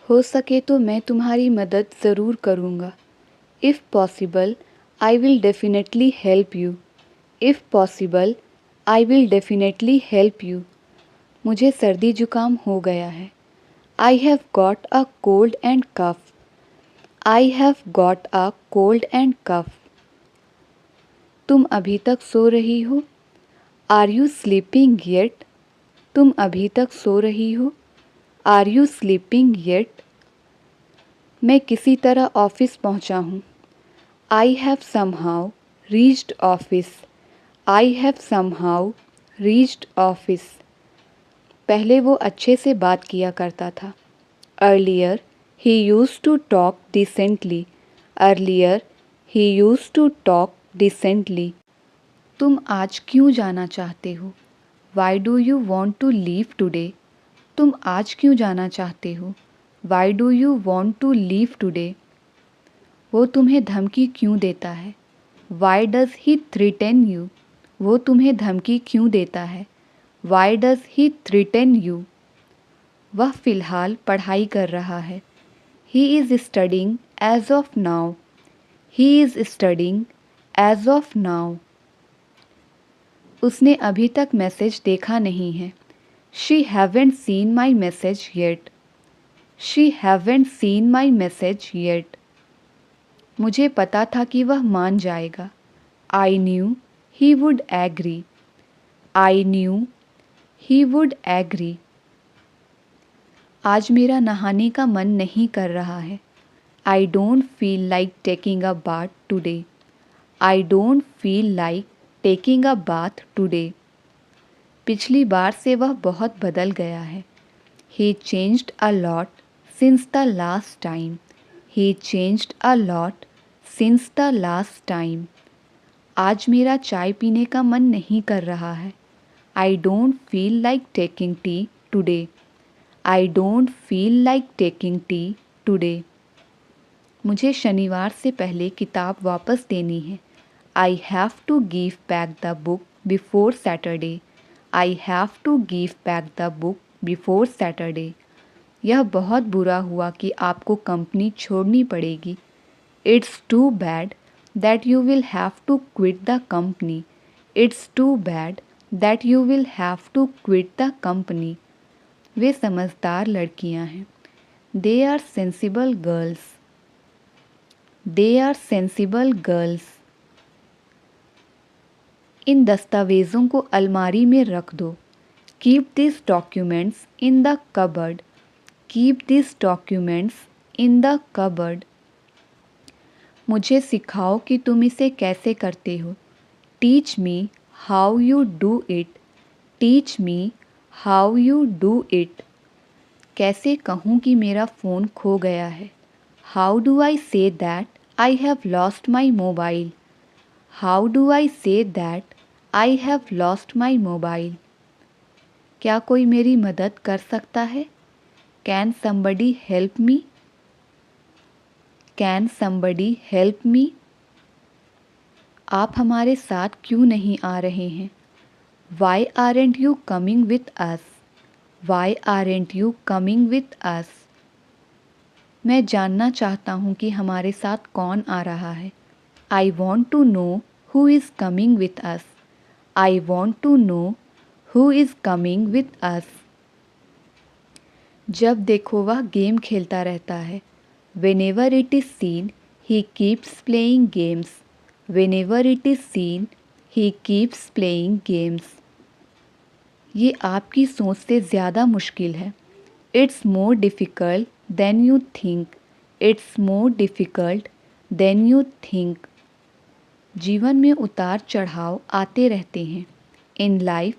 हो सके तो मैं तुम्हारी मदद ज़रूर करूँगा। If possible I will definitely help you. If possible I will definitely help you. मुझे सर्दी जुकाम हो गया है। I have got a cold and cough. I have got a cold and cough. तुम अभी तक सो रही हो? Are you sleeping yet? तुम अभी तक सो रही हो? Are you sleeping yet? मैं किसी तरह ऑफिस पहुंचा हूँ। I have somehow reached office. I have somehow reached office. पहले वो अच्छे से बात किया करता था। Earlier he used to talk decently. Earlier he used to talk decently. तुम आज क्यों जाना चाहते हो? Why do you want to leave today? तुम आज क्यों जाना चाहते हो? Why do you want to leave today? वो तुम्हें धमकी क्यों देता है? Why does he threaten you? वो तुम्हें धमकी क्यों देता है? Why does he threaten you? वह फ़िलहाल पढ़ाई कर रहा है। He is studying as of now. He is studying as of now. उसने अभी तक मैसेज देखा नहीं है। She haven't seen my message yet. She haven't seen my message yet. मुझे पता था कि वह मान जाएगा। I knew he would agree. I knew he would agree. आज मेरा नहाने का मन नहीं कर रहा है। I don't feel like taking a bath today. I don't feel like taking a bath today. पिछली बार से वह बहुत बदल गया है। He changed a lot since the last time. He changed a lot since the last time. आज मेरा चाय पीने का मन नहीं कर रहा है। I don't feel like taking tea today. I don't feel like taking tea today. मुझे शनिवार से पहले किताब वापस देनी है। I have to give back the book before Saturday. I have to give back the book before Saturday. यह बहुत बुरा हुआ कि आपको कंपनी छोड़नी पड़ेगी। It's too bad that you will have to quit the company. It's too bad that you will have to quit the company. वे समझदार लड़कियां हैं। They are sensible girls. They are sensible girls. इन दस्तावेज़ों को अलमारी में रख दो। Keep this documents in the cupboard. Keep this documents in the cupboard. मुझे सिखाओ कि तुम इसे कैसे करते हो। Teach me how you do it. Teach me how you do it. कैसे कहूँ कि मेरा फ़ोन खो गया है। How do I say that I have lost my mobile. How do I say that I have lost my mobile. क्या कोई मेरी मदद कर सकता है? Can somebody help me? Can somebody help me? आप हमारे साथ क्यों नहीं आ रहे हैं? Why aren't you coming with us? Why aren't you coming with us? मैं जानना चाहता हूँ कि हमारे साथ कौन आ रहा है। I want to know who is coming with us. I want to know who is coming with us. जब देखो वह गेम खेलता रहता है। Whenever it is seen, he keeps playing games. Whenever it is seen, he keeps playing games. ये आपकी सोच से ज़्यादा मुश्किल है। It's more difficult than you think. It's more difficult than you think. जीवन में उतार चढ़ाव आते रहते हैं। In life,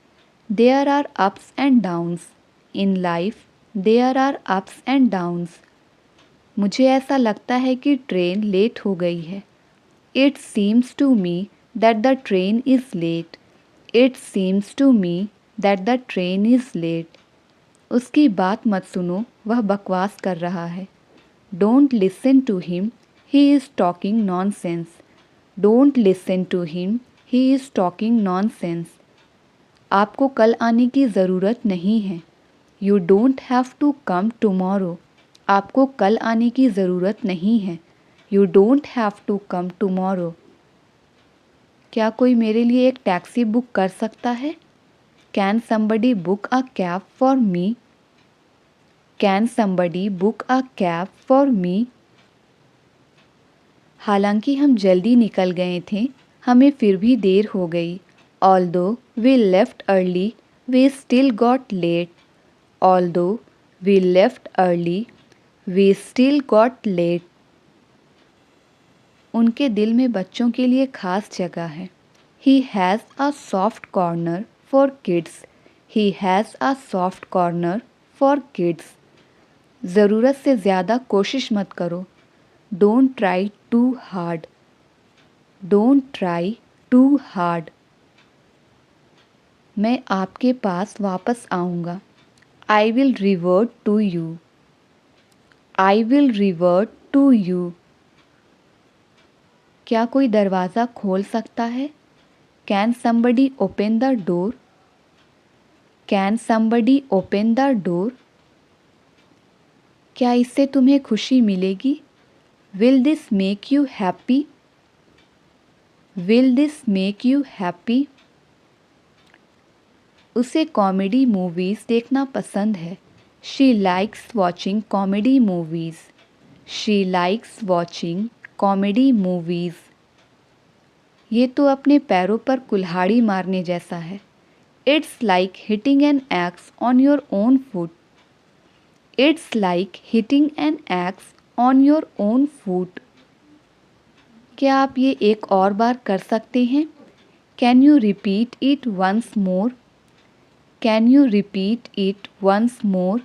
there are ups and downs. In life, there are ups and downs. मुझे ऐसा लगता है कि ट्रेन लेट हो गई है। It seems to me that the train is late. It seems to me that the train is late. उसकी बात मत सुनो, वह बकवास कर रहा है। Don't listen to him, he is talking nonsense. Don't listen to him, he is talking nonsense. आपको कल आने की ज़रूरत नहीं है। You don't have to come tomorrow. आपको कल आने की ज़रूरत नहीं है। You don't have to come tomorrow. क्या कोई मेरे लिए एक टैक्सी बुक कर सकता है? Can somebody book a cab for me? Can somebody book a cab for me? हालांकि हम जल्दी निकल गए थे, हमें फिर भी देर हो गई। Although we left early, we still got late. Although we left early, we still got late. उनके दिल में बच्चों के लिए खास जगह है। He has a soft corner for kids. He has a soft corner for kids. ज़रूरत से ज़्यादा कोशिश मत करो। Don't try too hard. Don't try too hard. मैं आपके पास वापस आऊँगा। I will revert to you. I will revert to you. क्या कोई दरवाज़ा खोल सकता है? Can somebody open the door? Can somebody open the door? क्या इससे तुम्हें खुशी मिलेगी? Will this make you happy? Will this make you happy? उसे कॉमेडी मूवीज़ देखना पसंद है। She likes watching comedy movies. She likes watching comedy movies. ये तो अपने पैरों पर कुल्हाड़ी मारने जैसा है। It's like hitting an axe on your own foot. It's like hitting an axe on your own foot. क्या आप ये एक और बार कर सकते हैं? Can you repeat it once more? Can you repeat it once more?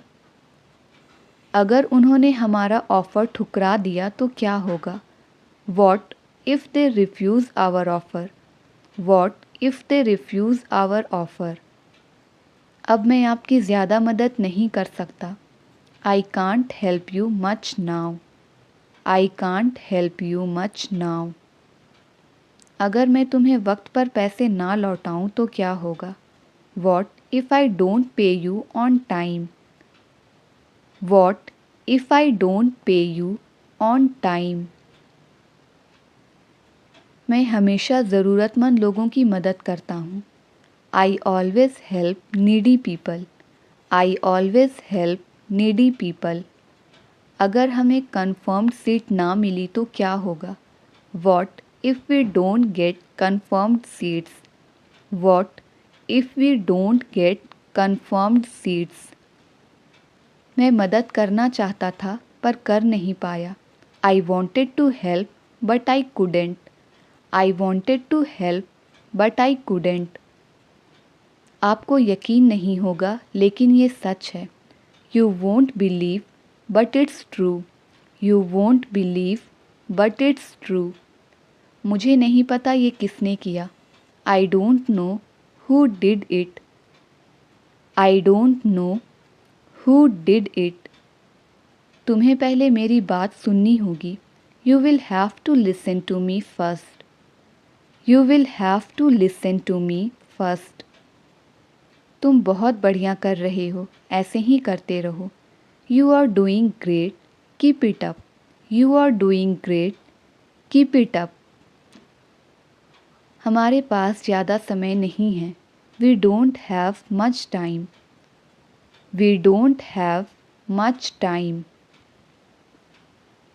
अगर उन्होंने हमारा ऑफ़र ठुकरा दिया तो क्या होगा? What if they refuse our offer? What if they refuse our offer? अब मैं आपकी ज़्यादा मदद नहीं कर सकता। I can't help you much now. I can't help you much now. अगर मैं तुम्हें वक्त पर पैसे ना लौटाऊं तो क्या होगा? What if I don't pay you on time? What if I don't pay you on time? मैं हमेशा ज़रूरतमंद लोगों की मदद करता हूँ। I always help needy people. I always help needy people. अगर हमें confirmed सीट ना मिली तो क्या होगा? What if we don't get confirmed seats? What if we don't get confirmed seats? मैं मदद करना चाहता था पर कर नहीं पाया। I wanted to help but I couldn't. I wanted to help but I couldn't. आपको यकीन नहीं होगा लेकिन ये सच है। You won't believe but it's true. You won't believe but it's true. मुझे नहीं पता ये किसने किया। I don't know who did it. I don't know who did it. तुम्हें पहले मेरी बात सुननी होगी। You will have to listen to me first. You will have to listen to me first. तुम बहुत बढ़िया कर रहे हो, ऐसे ही करते रहो। You are doing great. Keep it up. You are doing great. Keep it up. हमारे पास ज़्यादा समय नहीं है। We don't have much time. We don't have much time.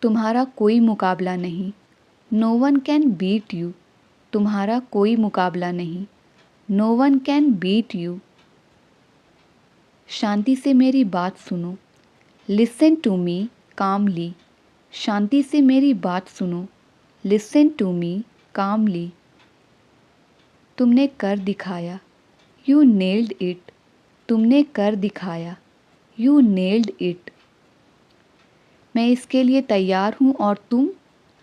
तुम्हारा कोई मुकाबला नहीं। No one can beat you. तुम्हारा कोई मुकाबला नहीं। No one can beat you. शांति से मेरी बात सुनो। Listen to me calmly. शांति से मेरी बात सुनो। Listen to me calmly. तुमने कर दिखाया। You nailed it. तुमने कर दिखाया। You nailed it. मैं इसके लिए तैयार हूँ और तुम?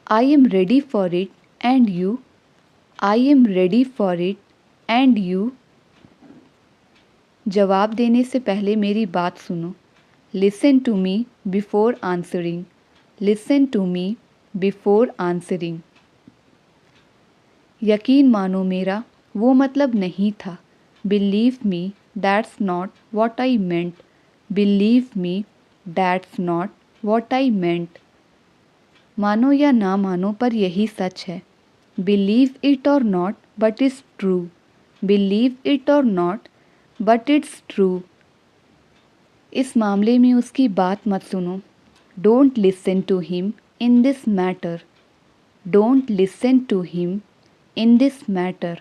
I am ready for it and you? I am ready for it and you? जवाब देने से पहले मेरी बात सुनो। Listen to me before answering. Listen to me before answering. यकीन मानो मेरा वो मतलब नहीं था। Believe me, that's not what I meant. Believe me, that's not what I meant. मानो या ना मानो पर यही सच है. Believe it or not, but it's true. Believe it or not, but it's true. इस मामले में उसकी बात मत सुनो. Don't listen to him in this matter. Don't listen to him in this matter.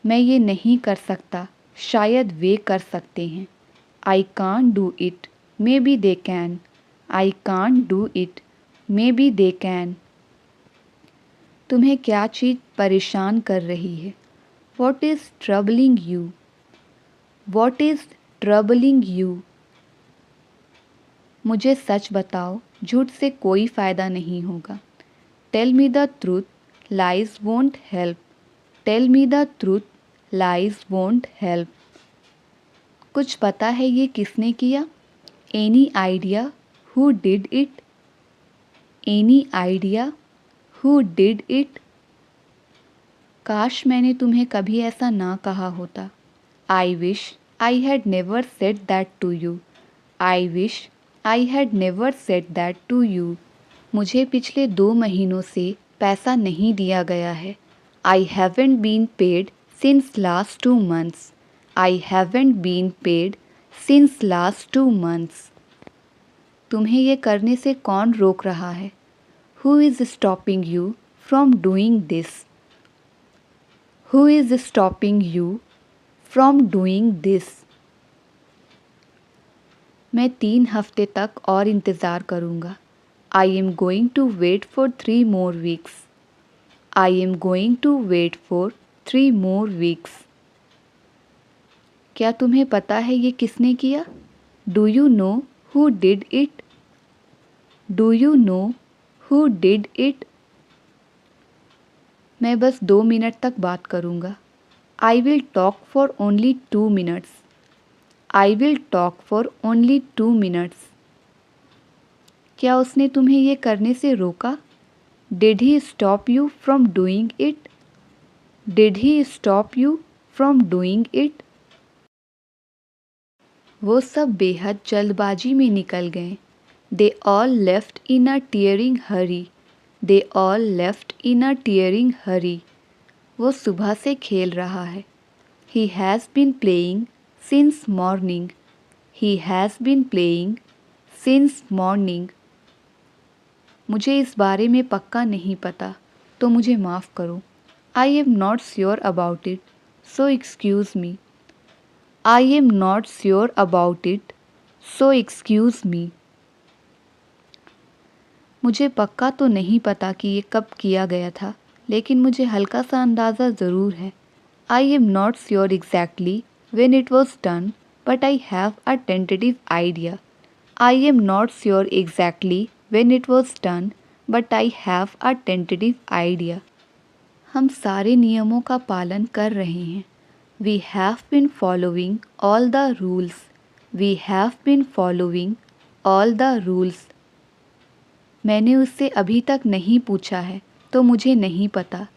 मैं ये नहीं कर सकता, शायद वे कर सकते हैं. I can't do it, maybe they can. I can't do it, maybe they can. तुम्हें क्या चीज़ परेशान कर रही है? What is troubling you? What is troubling you? मुझे सच बताओ, झूठ से कोई फ़ायदा नहीं होगा. Tell me the truth, lies won't help. Tell me the truth, lies won't help. कुछ पता है ये किसने किया? Any idea who did it? Any idea who did it? काश मैंने तुम्हें कभी ऐसा ना कहा होता. I wish I had never said that to you. I wish I had never said that to you. मुझे पिछले 2 महीनों से पैसा नहीं दिया गया है. I haven't been paid since last 2 months. I haven't been paid since last 2 months. तुम्हें ये करने से कौन रोक रहा है? Who is stopping you from doing this? Who is stopping you from doing this? मैं 3 हफ्ते तक और इंतज़ार करूँगा. I am going to wait for 3 more weeks. I am going to wait for 3 more weeks. क्या तुम्हें पता है ये किसने किया? Do you know who did it? Do you know who did it? मैं बस 2 मिनट तक बात करूँगा. I will talk for only 2 minutes. I will talk for only 2 minutes. क्या उसने तुम्हें ये करने से रोका? Did he stop you from doing it? Did he stop you from doing it? वो सब बेहद जल्दबाजी में निकल गए. They all left in a tearing hurry. They all left in a tearing hurry. वो सुबह से खेल रहा है. He has been playing since morning. He has been playing since morning. मुझे इस बारे में पक्का नहीं पता, तो मुझे माफ़ करो. I am not sure about it, so excuse me. I am not sure about it, so excuse me. मुझे पक्का तो नहीं पता कि ये कब किया गया था, लेकिन मुझे हल्का सा अंदाज़ा ज़रूर है. I am not sure exactly when it was done, but I have a tentative idea. I am not sure exactly when it was done, but I have a tentative idea. हम सारे नियमों का पालन कर रहे हैं. We have been following all the rules. We have been following all the rules. मैंने उससे अभी तक नहीं पूछा है, तो मुझे नहीं पता.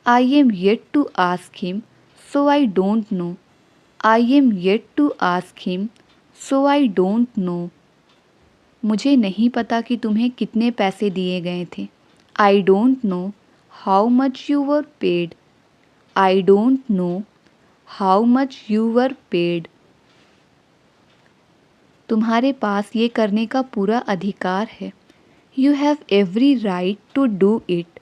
I am yet to ask him, so I don't know. I am yet to ask him, so I don't know. मुझे नहीं पता कि तुम्हें कितने पैसे दिए गए थे. I don't know how much you were paid. I don't know how much you were paid. तुम्हारे पास ये करने का पूरा अधिकार है. You have every right to do it.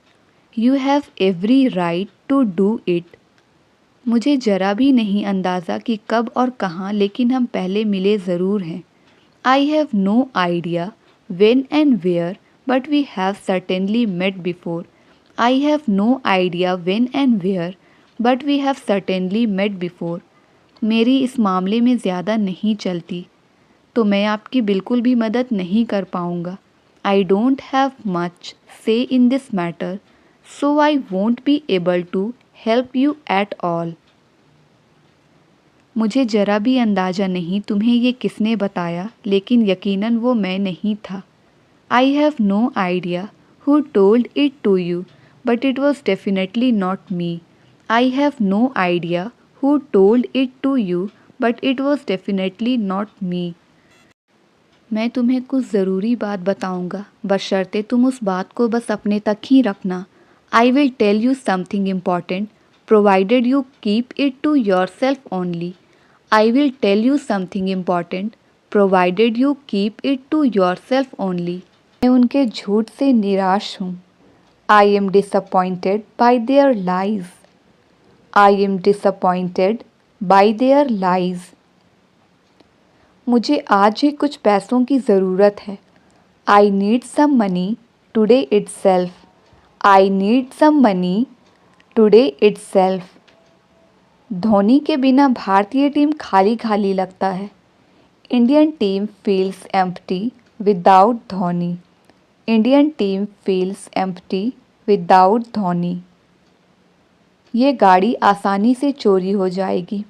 You have every right to do it. मुझे जरा भी नहीं अंदाज़ा कि कब और कहाँ, लेकिन हम पहले मिले ज़रूर हैं. I have no idea when and where, but we have certainly met before. I have no idea when and where, but we have certainly met before. मेरी इस मामले में ज़्यादा नहीं चलती, तो मैं आपकी बिल्कुल भी मदद नहीं कर पाऊँगा. I don't have much say in this matter, so I won't be able to help you at all. मुझे जरा भी अंदाज़ा नहीं तुम्हें ये किसने बताया, लेकिन यकीनन वो मैं नहीं था. I have no idea who told it to you, but it was definitely not me. I have no idea who told it to you, but it was definitely not me. मैं तुम्हें कुछ ज़रूरी बात बताऊंगा, बशर्ते तुम उस बात को बस अपने तक ही रखना। I will tell you something important provided you keep it to yourself only. I will tell you something important provided you keep it to yourself only. मैं उनके झूठ से निराश हूँ। I am disappointed by their lies. I am disappointed by their lies. मुझे आज ही कुछ पैसों की ज़रूरत है। I need some money today itself. I need some money today itself. Dhoni के बिना भारतीय टीम खाली खाली लगता है। Indian team feels empty without Dhoni. Indian team feels empty without Dhoni. ये गाड़ी आसानी से चोरी हो जाएगी।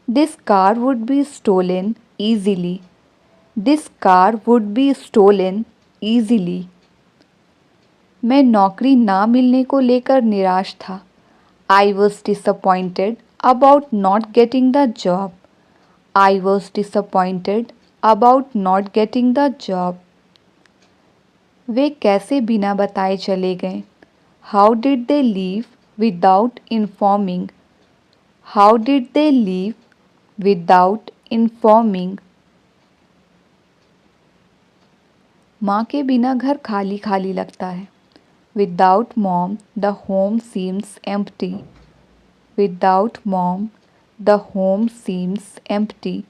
This car would be stolen easily. This car would be stolen easily. मैं नौकरी ना मिलने को लेकर निराश था। I was disappointed about not getting the job. I was disappointed about not getting the job. वे कैसे बिना बताए चले गए? How did they leave without informing? How did they leave without informing? माँ के बिना घर खाली खाली लगता है। Without mom the home seems empty. Without mom the home seems empty.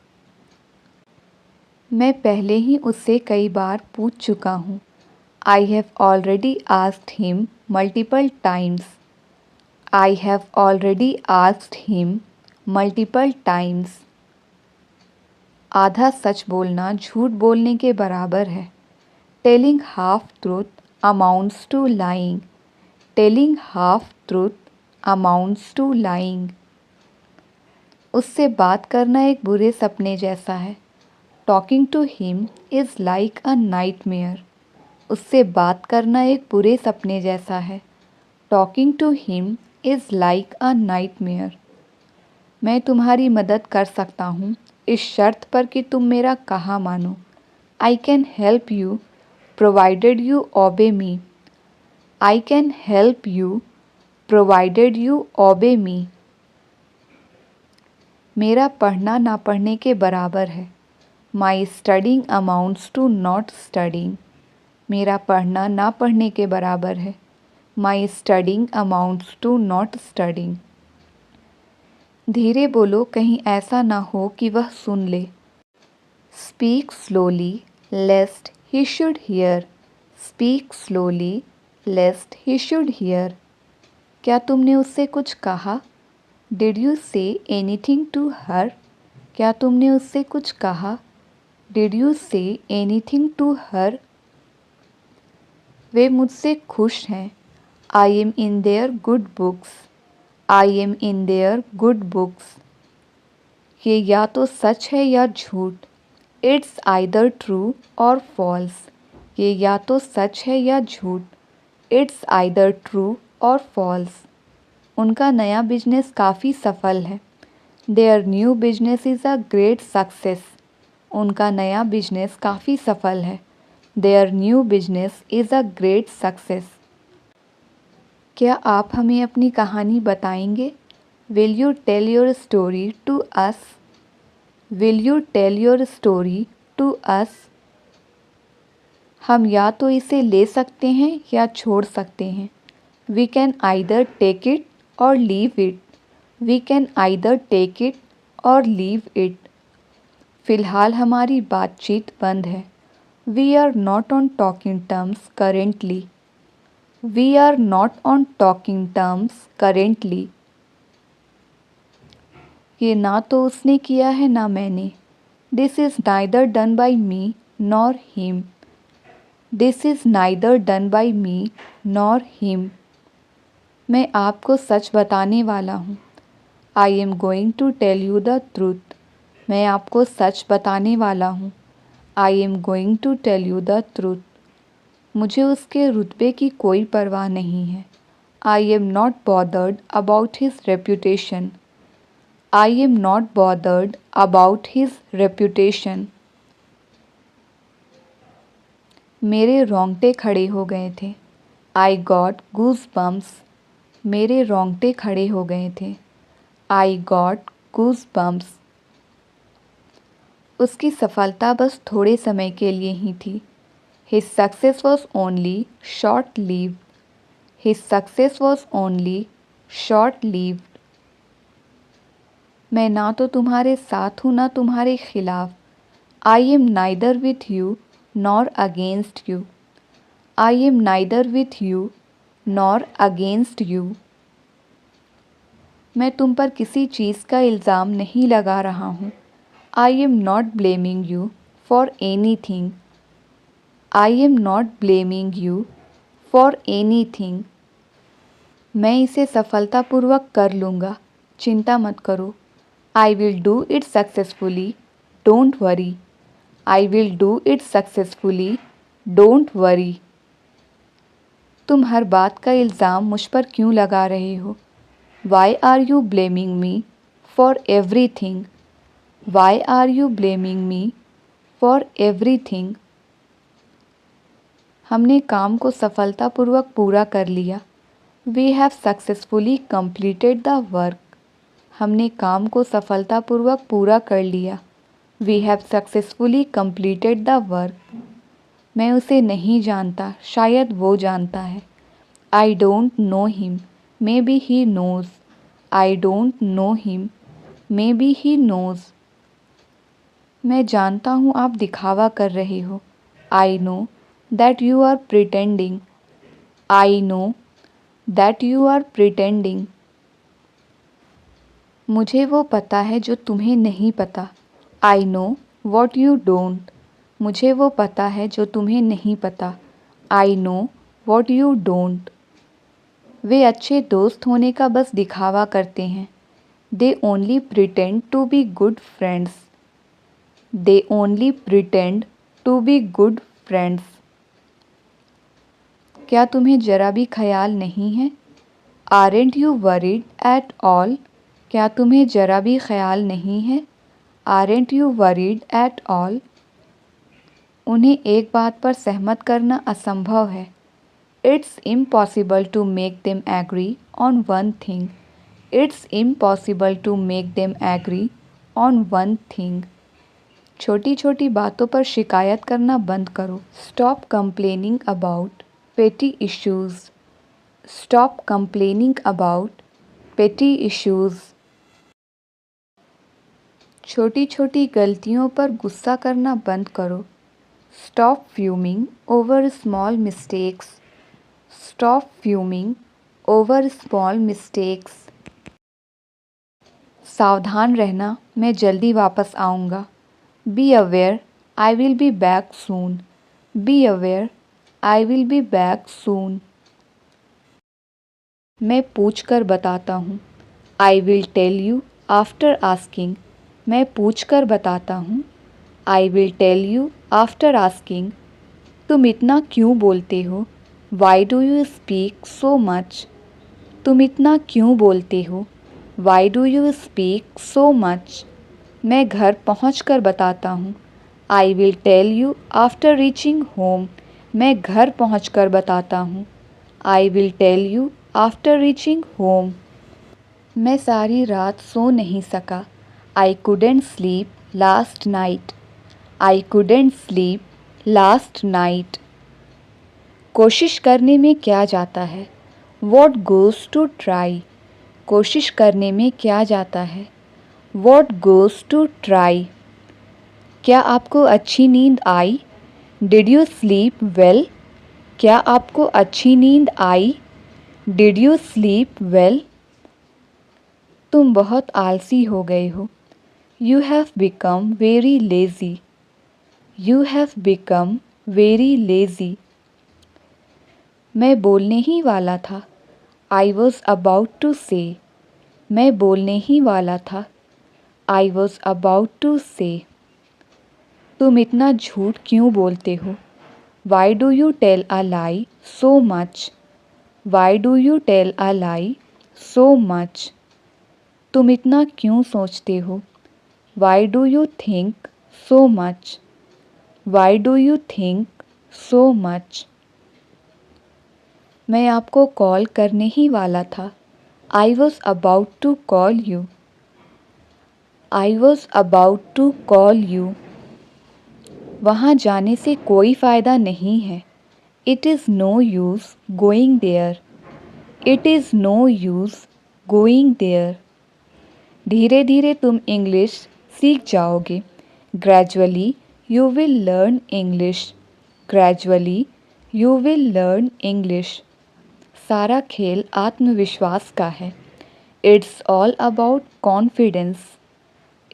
मैं पहले ही उससे कई बार पूछ चुका हूँ। I have already asked him multiple times. I have already asked him multiple times. आधा सच बोलना झूठ बोलने के बराबर है। Telling half truth amounts to lying. Telling half truth amounts to lying. उससे बात करना एक बुरे सपने जैसा है। Talking to him is like a nightmare. उससे बात करना एक बुरे सपने जैसा है। Talking to him is like a nightmare. मैं तुम्हारी मदद कर सकता हूँ इस शर्त पर कि तुम मेरा कहा मानो। I can help you provided you obey me. I can help you provided you obey me. मेरा पढ़ना ना पढ़ने के बराबर है। My studying amounts to not studying. मेरा पढ़ना ना पढ़ने के बराबर है। My studying amounts to not studying. धीरे बोलो, कहीं ऐसा ना हो कि वह सुन ले। Speak slowly lest he should hear. Speak slowly lest he should hear. क्या तुमने उससे कुछ कहा? Did you say anything to her? क्या तुमने उससे कुछ कहा? Did you say anything to her? वे मुझसे खुश हैं। I am in their good books. I am in their good books. ये या तो सच है या झूठ। इट्स आइदर ट्रू और फॉल्स। ये या तो सच है या झूठ। इट्स आइदर ट्रू और फॉल्स। उनका नया बिजनेस काफ़ी सफल है। Their new business is a great success. उनका नया बिजनेस काफ़ी सफल है। Their new business is a great success. क्या आप हमें अपनी कहानी बताएंगे? Will you tell your story to us? Will you tell your story to us? हम या तो इसे ले सकते हैं या छोड़ सकते हैं। We can either take it or leave it. We can either take it or leave it. फ़िलहाल हमारी बातचीत बंद है। We are not on talking terms currently. We are not on talking terms currently. ये ना तो उसने किया है ना मैंने। This is neither done by me nor him. This is neither done by me nor him. मैं आपको सच बताने वाला हूँ। I am going to tell you the truth. मैं आपको सच बताने वाला हूँ। I am going to tell you the truth. मुझे उसके रुतबे की कोई परवाह नहीं है। I am not bothered about his reputation. I am not bothered about his reputation. मेरे रोंगटे खड़े हो गए थे। I got goose bumps. मेरे रोंगटे खड़े हो गए थे। I got goose bumps. उसकी सफलता बस थोड़े समय के लिए ही थी। His success was only short-lived. His success was only short-lived. मैं ना तो तुम्हारे साथ हूँ ना तुम्हारे खिलाफ। I am neither with you nor against you. I am neither with you nor against you. मैं तुम पर किसी चीज़ का इल्ज़ाम नहीं लगा रहा हूँ। I am not blaming you for anything. I am not blaming you for anything. मैं इसे सफलतापूर्वक कर लूँगा, चिंता मत करो। I will do it successfully, don't worry. I will do it successfully, don't worry. तुम हर बात का इल्ज़ाम मुझ पर क्यों लगा रहे हो? Why are you blaming me for everything? Why are you blaming me for everything? हमने काम को सफलतापूर्वक पूरा कर लिया। We have successfully completed the work. हमने काम को सफलतापूर्वक पूरा कर लिया। We have successfully completed the work. मैं उसे नहीं जानता, शायद वो जानता है। I don't know him. Maybe he knows. I don't know him. Maybe he knows. मैं जानता हूँ आप दिखावा कर रहे हो। I know that you are pretending. I know that you are pretending. मुझे वो पता है जो तुम्हें नहीं पता। I know what you don't. मुझे वो पता है जो तुम्हें नहीं पता। I know what you don't. वे अच्छे दोस्त होने का बस दिखावा करते हैं। They only pretend to be good friends. They only pretend to be good friends. क्या तुम्हें जरा भी ख्याल नहीं है? Aren't you worried at all? क्या तुम्हें जरा भी ख्याल नहीं है? Aren't you worried at all? उन्हें एक बात पर सहमत करना असंभव है। It's impossible to make them agree on one thing. It's impossible to make them agree on one thing. छोटी छोटी बातों पर शिकायत करना बंद करो। Stop complaining about petty issues. Stop complaining about petty issues. छोटी छोटी गलतियों पर गुस्सा करना बंद करो। Stop fuming over small mistakes. Stop fuming over small mistakes. सावधान रहना, मैं जल्दी वापस आऊँगा। Be aware, I will be back soon. Be aware, I will be back soon. मैं पूछ कर बताता हूँ। I will tell you after asking. मैं पूछ कर बताता हूँ। I will tell you after asking. तुम इतना क्यों बोलते हो? Why do you speak so much? तुम इतना क्यों बोलते हो? Why do you speak so much? मैं घर पहुँच कर बताता हूँ। I will tell you after reaching home. मैं घर पहुँच कर बताता हूँ। I will tell you after reaching home. मैं सारी रात सो नहीं सका। I couldn't sleep last night. I couldn't sleep last night. कोशिश करने में क्या जाता है? What goes to try? कोशिश करने में क्या जाता है? What goes to try? क्या आपको अच्छी नींद आई? Did you sleep well? क्या आपको अच्छी नींद आई? Did you sleep well? तुम बहुत आलसी हो गए हो। You have become very lazy. You have become very lazy. मैं बोलने ही वाला था। I was about to say. मैं बोलने ही वाला था। I was about to say. तुम इतना झूठ क्यों बोलते हो? Why do you tell a lie so much? Why do you tell a lie so much? तुम इतना क्यों सोचते हो? Why do you think so much? Why do you think so much. मैं आपको कॉल करने ही वाला था. I was about to call you. I was about to call you. वहाँ जाने से कोई फ़ायदा नहीं है. It is no use going there. It is no use going there. धीरे धीरे तुम इंग्लिश सीख जाओगे. Gradually you will learn English. Gradually you will learn English. सारा खेल आत्मविश्वास का है. It's all about confidence.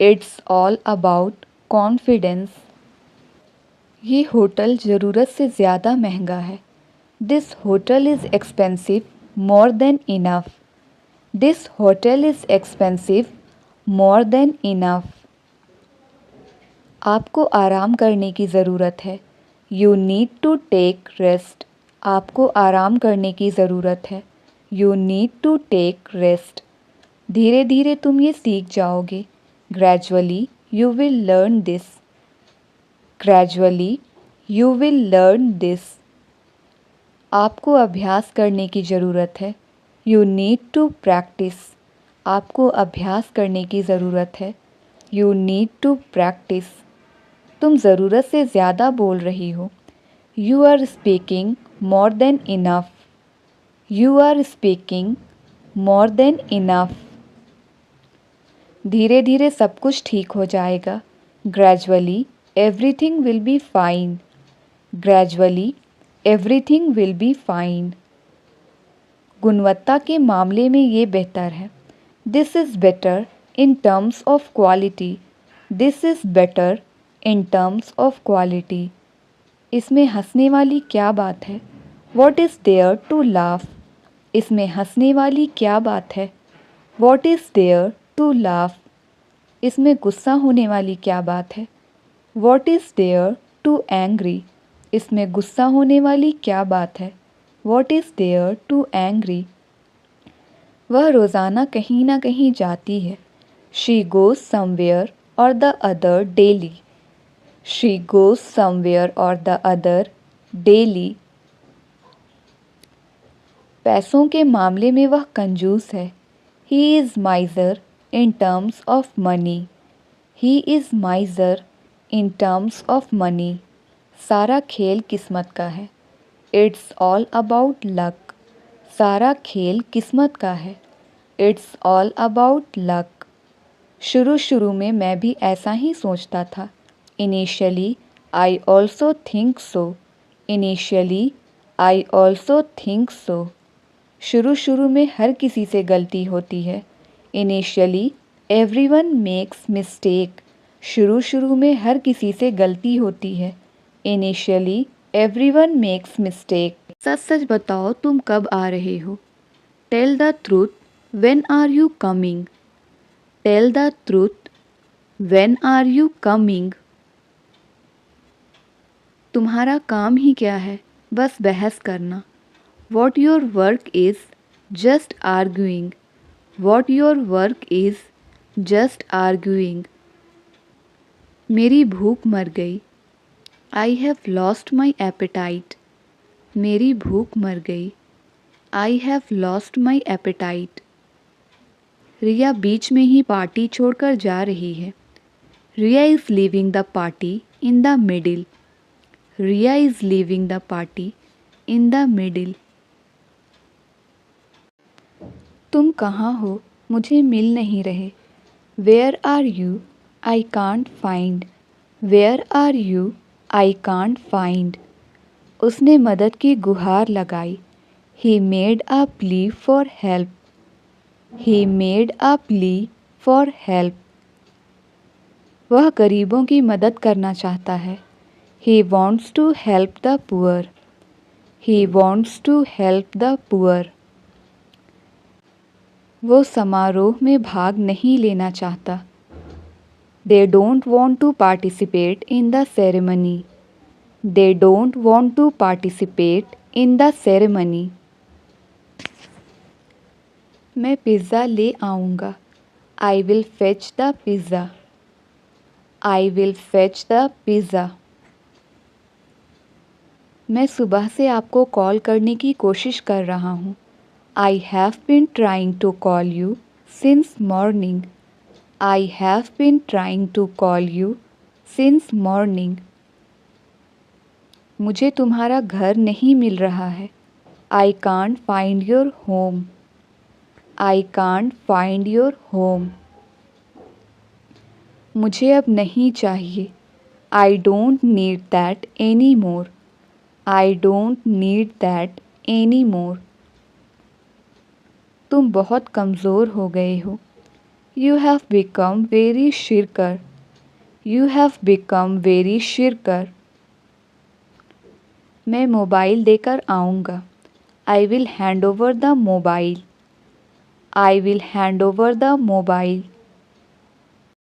It's all about confidence. ये होटल ज़रूरत से ज़्यादा महंगा है. This hotel is expensive more than enough. This hotel is expensive more than enough. आपको आराम करने की ज़रूरत है. You need to take rest. आपको आराम करने की ज़रूरत है. You need to take rest. धीरे धीरे तुम ये सीख जाओगे. Gradually you will learn this. Gradually you will learn this. आपको अभ्यास करने की ज़रूरत है. You need to practice. आपको अभ्यास करने की ज़रूरत है. You need to practice. तुम ज़रूरत से ज़्यादा बोल रही हो. You are speaking more than enough. You are speaking more than enough. धीरे धीरे सब कुछ ठीक हो जाएगा. Gradually everything will be fine. Gradually everything will be fine. गुणवत्ता के मामले में ये बेहतर है. This is better in terms of quality. This is better in terms of quality. इसमें हंसने वाली क्या बात है. What is there to laugh? इसमें हंसने वाली क्या बात है. What is there to laugh? इसमें गुस्सा होने वाली क्या बात है. What is there to angry? इसमें गुस्सा होने वाली क्या बात है. What is there to angry? वह रोज़ाना कहीं ना कहीं जाती है. She goes somewhere or the other daily. She goes somewhere or the other daily. पैसों के मामले में वह कंजूस है. He is miser in terms of money. He is miser in terms of money. सारा खेल किस्मत का है. It's all about luck. सारा खेल किस्मत का है. It's all about luck. शुरू शुरू में मैं भी ऐसा ही सोचता था. Initially I also think so. Initially I also think so. शुरू शुरू में हर किसी से गलती होती है. Initially everyone makes mistake. शुरू शुरू में हर किसी से गलती होती है. Initially everyone makes mistake. सच सच बताओ तुम कब आ रहे हो. Tell the truth. When are you coming? Tell the truth. When are you coming? तुम्हारा काम ही क्या है. बस बहस करना. What your work is just arguing. What your work is just arguing. मेरी भूख मर गई. I have lost my appetite. मेरी भूख मर गई. I have lost my appetite. रिया बीच में ही पार्टी छोड़कर जा रही है. Riya is leaving the party in the middle. Riya is leaving the party in the middle. तुम कहाँ हो. मुझे मिल नहीं रहे. Where are you? I can't find. Where are you? I can't find. उसने मदद की गुहार लगाई. He made a plea for help. He made a plea for help. वह गरीबों की मदद करना चाहता है. He wants to help the poor. He wants to help the poor. वो समारोह में भाग नहीं लेना चाहता. They don't want to participate in the ceremony. They don't want to participate in the ceremony. मैं पिज़्ज़ा ले आऊँगा. I will fetch the pizza. I will fetch the pizza. मैं सुबह से आपको कॉल करने की कोशिश कर रहा हूँ। I have been trying to call you since morning. I have been trying to call you since morning. मुझे तुम्हारा घर नहीं मिल रहा है। I can't find your home. I can't find your home. मुझे अब नहीं चाहिए। I don't need that any more. I don't need that any more. तुम बहुत कमज़ोर हो गए हो। You have become very shirker. You have become very Shirkar. मैं मोबाइल देकर आऊँगा। I will hand over the mobile. I will hand over the mobile.